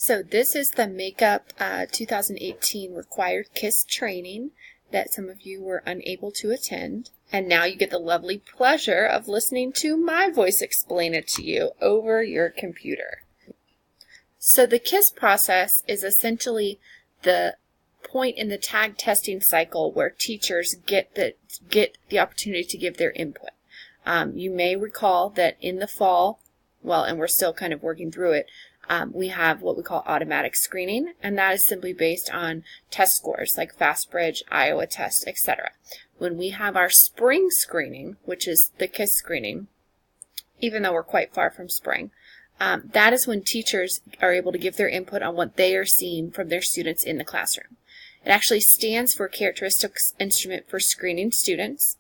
So this is the Makeup 2018 required CISS training that some of you were unable to attend. And now you get the lovely pleasure of listening to my voice explain it to you over your computer. So the CISS process is essentially the point in the tag testing cycle where teachers get the opportunity to give their input. You may recall that in the fall, and we're still kind of working through it, we have what we call automatic screening, and that is simply based on test scores like FastBridge, Iowa Test, etc. When we have our spring screening, which is the CISS screening, even though we're quite far from spring, that is when teachers are able to give their input on what they are seeing from their students in the classroom. It actually stands for Characteristics Instrument for Screening Students,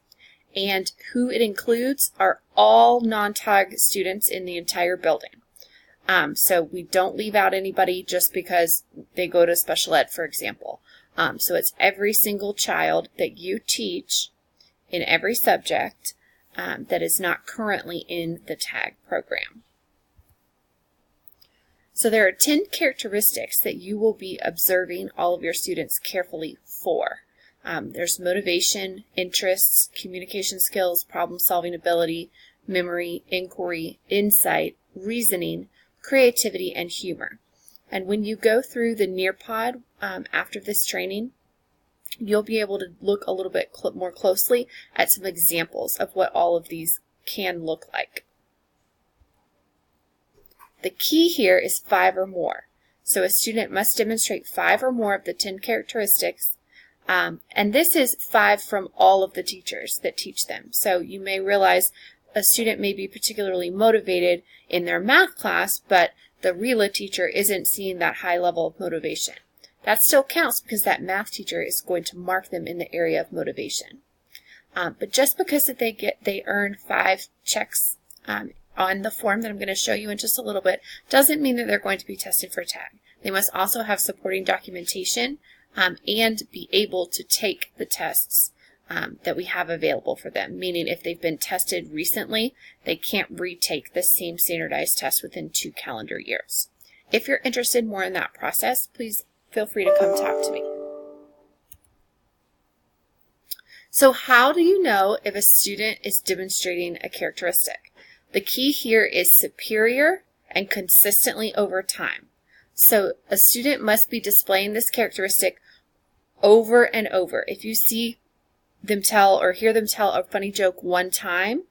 and who it includes are all non-tag students in the entire building. So we don't leave out anybody just because they go to special ed, for example. So it's every single child that you teach in every subject that is not currently in the tag program. So there are 10 characteristics that you will be observing all of your students carefully for. There's motivation, interests, communication skills, problem-solving ability, memory, inquiry, insight, reasoning, creativity, and humor. And when you go through the Nearpod after this training, you'll be able to look a little bit more closely at some examples of what all of these can look like. The key here is 5 or more. So a student must demonstrate 5 or more of the 10 characteristics, and this is 5 from all of the teachers that teach them. So you may realize a student may be particularly motivated in their math class, but the RELA teacher isn't seeing that high level of motivation. That still counts because that math teacher is going to mark them in the area of motivation. But just because that they earn 5 checks on the form that I'm going to show you in just a little bit doesn't mean that they're going to be tested for tag. They must also have supporting documentation and be able to take the tests that we have available for them, meaning if they've been tested recently, they can't retake the same standardized test within 2 calendar years. If you're interested more in that process, please feel free to come talk to me. So how do you know if a student is demonstrating a characteristic? The key here is superior and consistently over time. So a student must be displaying this characteristic over and over. If you see them tell or hear them tell a funny joke one time,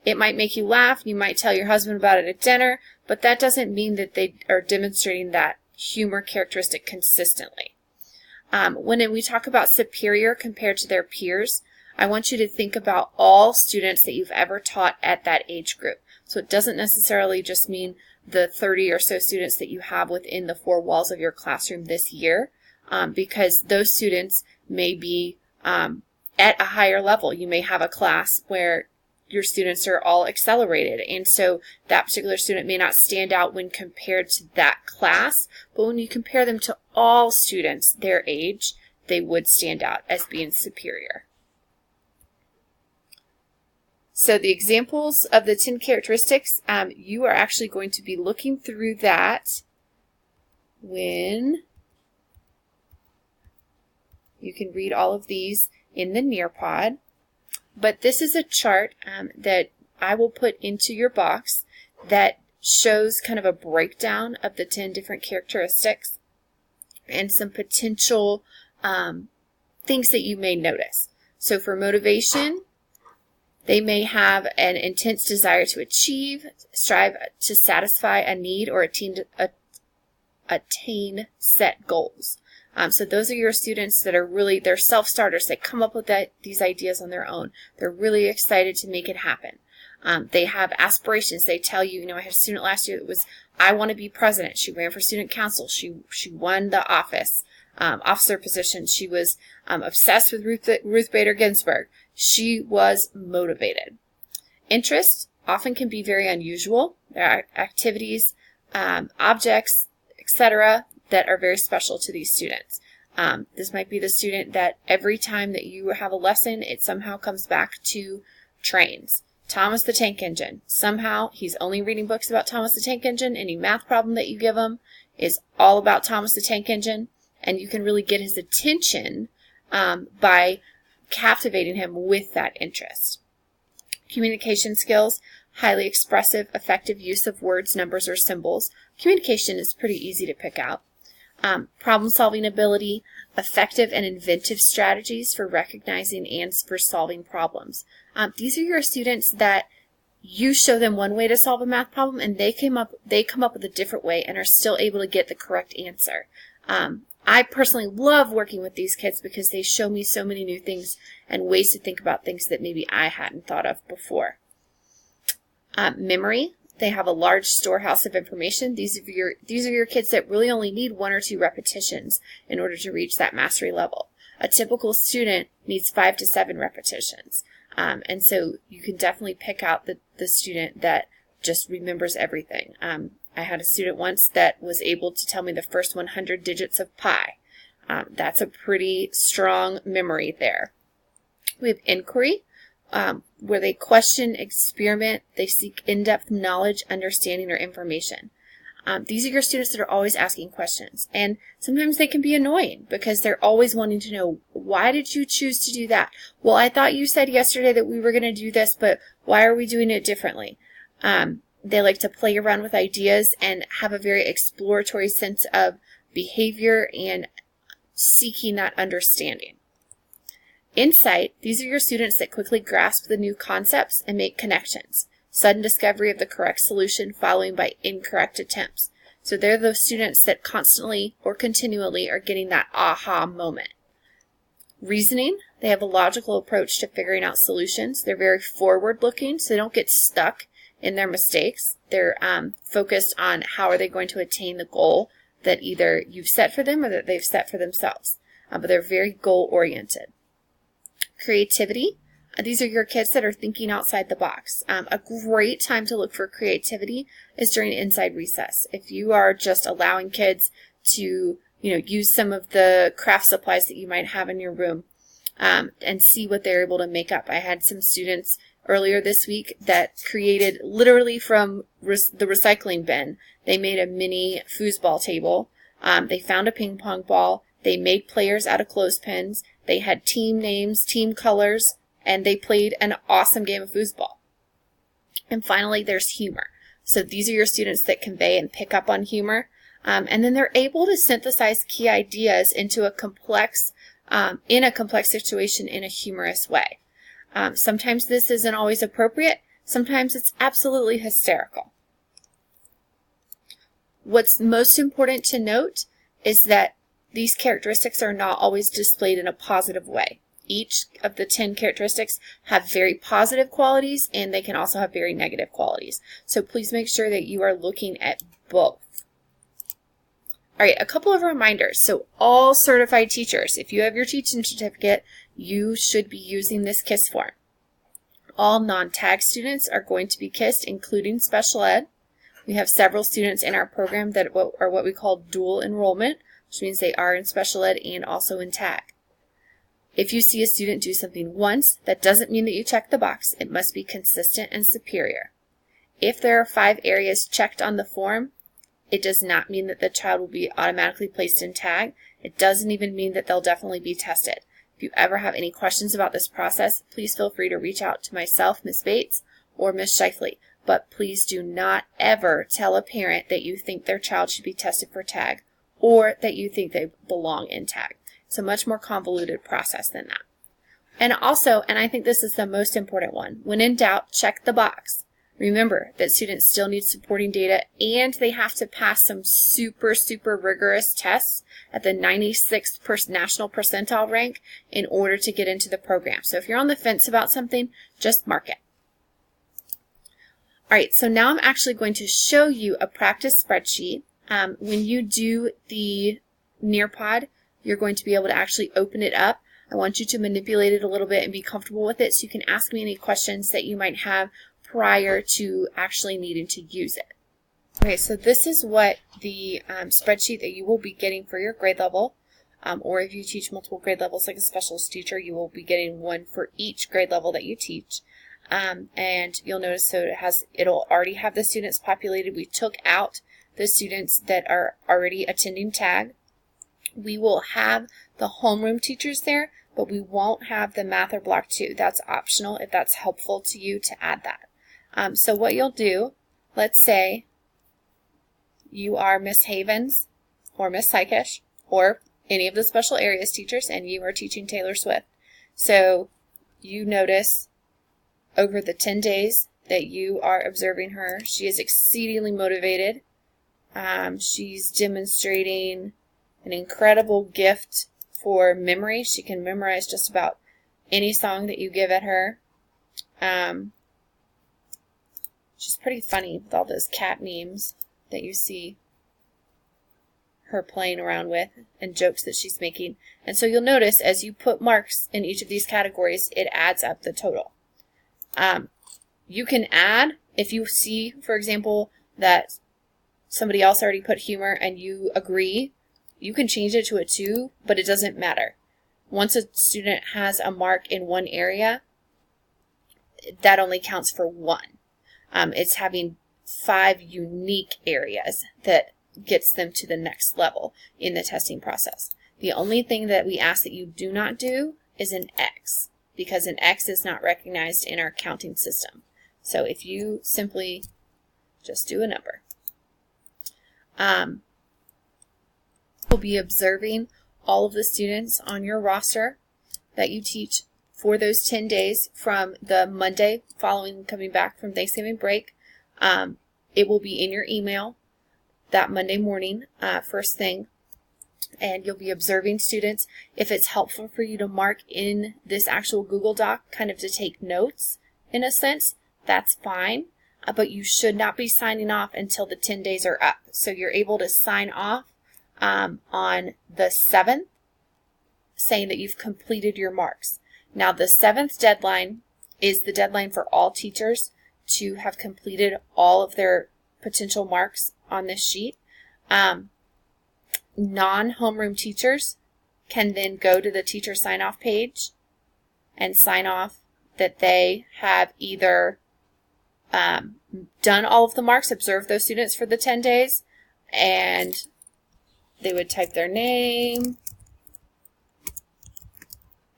it might make you laugh. You might tell your husband about it at dinner, but that doesn't mean that they are demonstrating that humor characteristic consistently. When we talk about superior compared to their peers, I want you to think about all students that you've ever taught at that age group. So it doesn't necessarily just mean the 30 or so students that you have within the 4 walls of your classroom this year, because those students may be at a higher level. You may have a class where your students are all accelerated, and so that particular student may not stand out when compared to that class, but when you compare them to all students their age, they would stand out as being superior. So the examples of the 10 characteristics, you are actually going to be looking through that when you can read all of these in the Nearpod. But this is a chart that I will put into your box that shows kind of a breakdown of the 10 different characteristics and some potential things that you may notice. So for motivation, they may have an intense desire to achieve, strive to satisfy a need, or attain set goals. So those are your students that are really, they're self-starters. They come up with these ideas on their own. They're really excited to make it happen. They have aspirations. They tell you, I had a student last year that was, I want to be president. She ran for student council. She won the officer position. She was obsessed with Ruth Bader Ginsburg. She was motivated. Interests often can be very unusual. There are activities, objects, etc., that are very special to these students. This might be the student that every time that you have a lesson, it somehow comes back to trains. Thomas the Tank Engine. Somehow he's only reading books about Thomas the Tank Engine. Any math problem that you give him, is all about Thomas the Tank Engine, and you can really get his attention by captivating him with that interest. Communication skills, highly expressive, effective use of words, numbers, or symbols. Communication is pretty easy to pick out. Problem-solving ability, effective and inventive strategies for recognizing and for solving problems. These are your students that you show them one way to solve a math problem, and they come up with a different way and are still able to get the correct answer. I personally love working with these kids because they show me so many new things and ways to think about things that maybe I hadn't thought of before. Memory. They have a large storehouse of information. These are your kids that really only need 1 or 2 repetitions in order to reach that mastery level. A typical student needs 5 to 7 repetitions. And so you can definitely pick out the student that just remembers everything. I had a student once that was able to tell me the first 100 digits of pi. That's a pretty strong memory there. We have inquiry, where they question, experiment, they seek in-depth knowledge, understanding, or information. These are your students that are always asking questions, and sometimes they can be annoying because they're always wanting to know, why did you choose to do that? Well, I thought you said yesterday that we were going to do this, but why are we doing it differently? They like to play around with ideas and have a very exploratory sense of behavior and seeking that understanding. Insight, these are your students that quickly grasp the new concepts and make connections. Sudden discovery of the correct solution following by incorrect attempts. So they're those students that constantly or continually are getting that aha moment. Reasoning, they have a logical approach to figuring out solutions. They're very forward-looking, so they don't get stuck in their mistakes. They're focused on how are they going to attain the goal that either you've set for them or that they've set for themselves. But they're very goal-oriented. Creativity. These are your kids that are thinking outside the box. A great time to look for creativity is during inside recess. If you are just allowing kids to, use some of the craft supplies that you might have in your room and see what they're able to make up. I had some students earlier this week that created literally from the recycling bin. They made a mini foosball table. They found a ping pong ball. They made players out of clothespins. They had team names, team colors, and they played an awesome game of foosball. And finally, there's humor. So these are your students that convey and pick up on humor. And then they're able to synthesize key ideas into a complex situation in a humorous way. Sometimes this isn't always appropriate. Sometimes it's absolutely hysterical. What's most important to note is that these characteristics are not always displayed in a positive way. Each of the 10 characteristics have very positive qualities, and they can also have very negative qualities. So please make sure that you are looking at both. All right, a couple of reminders. So all certified teachers, if you have your teaching certificate, you should be using this KISS form. All non-tag students are going to be KISSed, including special ed. We have several students in our program that are what we call dual enrollment, which means they are in special ed and also in tag. If you see a student do something once, that doesn't mean that you check the box. It must be consistent and superior. If there are 5 areas checked on the form, it does not mean that the child will be automatically placed in tag. It doesn't even mean that they'll definitely be tested. If you ever have any questions about this process, please feel free to reach out to myself, Ms. Bates, or Ms. Shifley. But please do not ever tell a parent that you think their child should be tested for tag or that you think they belong in tag. It's a much more convoluted process than that. And also, and I think this is the most important one, when in doubt, check the box. Remember that students still need supporting data, and they have to pass some super rigorous tests at the 96th national percentile rank in order to get into the program. So if you're on the fence about something, just mark it. All right, so now I'm actually going to show you a practice spreadsheet. When you do the Nearpod, you're going to be able to actually open it up. I want you to manipulate it a little bit and be comfortable with it so you can ask me any questions that you might have prior to actually needing to use it. Okay, so this is what the spreadsheet that you will be getting for your grade level, or if you teach multiple grade levels like a specialist teacher, you will be getting one for each grade level that you teach. And you'll notice, so it'll already have the students populated. We took out the students that are already attending TAG. We will have the homeroom teachers there, but we won't have the math or block 2. That's optional if that's helpful to you to add that. So what you'll do, let's say you are Miss Havens or Miss Sykish or any of the special areas teachers, and you are teaching Taylor Swift. So you notice over the 10 days that you are observing her, she is exceedingly motivated. She's demonstrating an incredible gift for memory. She can memorize just about any song that you give at her. She's pretty funny with all those cat memes that you see her playing around with and jokes that she's making. And so you'll notice as you put marks in each of these categories, it adds up the total. You can add, if you see, for example, that somebody else already put humor and you agree, you can change it to a 2, but it doesn't matter. Once a student has a mark in one area, that only counts for 1. It's having 5 unique areas that gets them to the next level in the testing process. The only thing that we ask that you do not do is an X, because an X is not recognized in our counting system. So if you simply just do a number. You'll be observing all of the students on your roster that you teach for those 10 days from the Monday following coming back from Thanksgiving break. It will be in your email that Monday morning, first thing, and you'll be observing students. If it's helpful for you to mark in this actual Google Doc, kind of to take notes in a sense, that's fine, but you should not be signing off until the 10 days are up. So you're able to sign off on the 7th, saying that you've completed your marks. Now the 7th deadline is the deadline for all teachers to have completed all of their potential marks on this sheet. Non-homeroom teachers can then go to the teacher sign-off page and sign off that they have either done all of the marks, observed those students for the 10 days, and they would type their name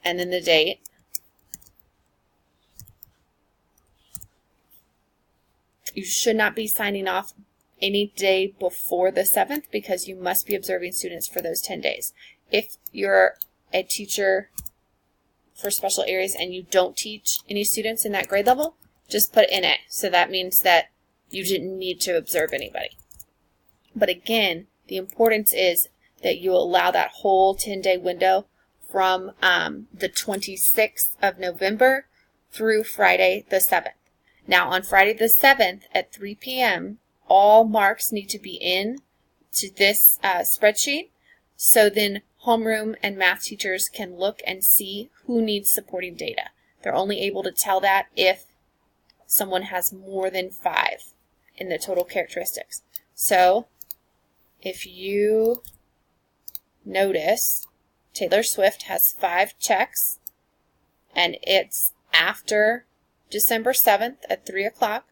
and then the date. You should not be signing off any day before the 7th because you must be observing students for those 10 days. If you're a teacher for special areas and you don't teach any students in that grade level, just put NA. So that means that you didn't need to observe anybody. But again, the importance is that you allow that whole 10-day window from the 26th of November through Friday the 7th. Now on Friday the 7th at 3 p.m., all marks need to be in to this spreadsheet, so then homeroom and math teachers can look and see who needs supporting data. They're only able to tell that if someone has more than 5 in the total characteristics. So if you notice, Taylor Swift has 5 checks, and it's after December 7th at 3 o'clock.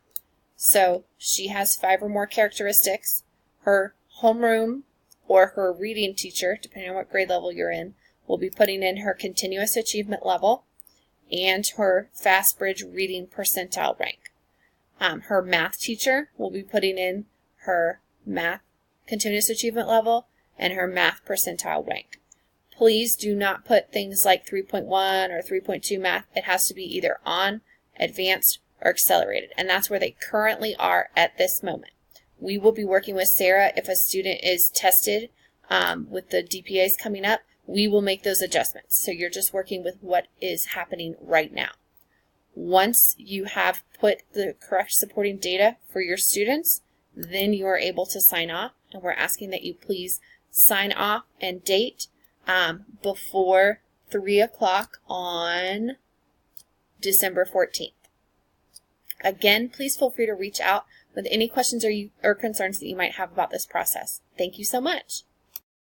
So she has 5 or more characteristics. Her homeroom or her reading teacher, depending on what grade level you're in, will be putting in her continuous achievement level and her FastBridge reading percentile rank. Her math teacher will be putting in her math continuous achievement level and her math percentile rank. Please do not put things like 3.1 or 3.2 math. It has to be either on, advanced, or accelerated, and that's where they currently are at this moment. We will be working with Sarah if a student is tested with the DPAs coming up. We will make those adjustments. So you're just working with what is happening right now. Once you have put the correct supporting data for your students, then you are able to sign off, and we're asking that you please sign off and date before 3 o'clock on December 14th. Again, please feel free to reach out with any questions or concerns that you might have about this process. Thank you so much.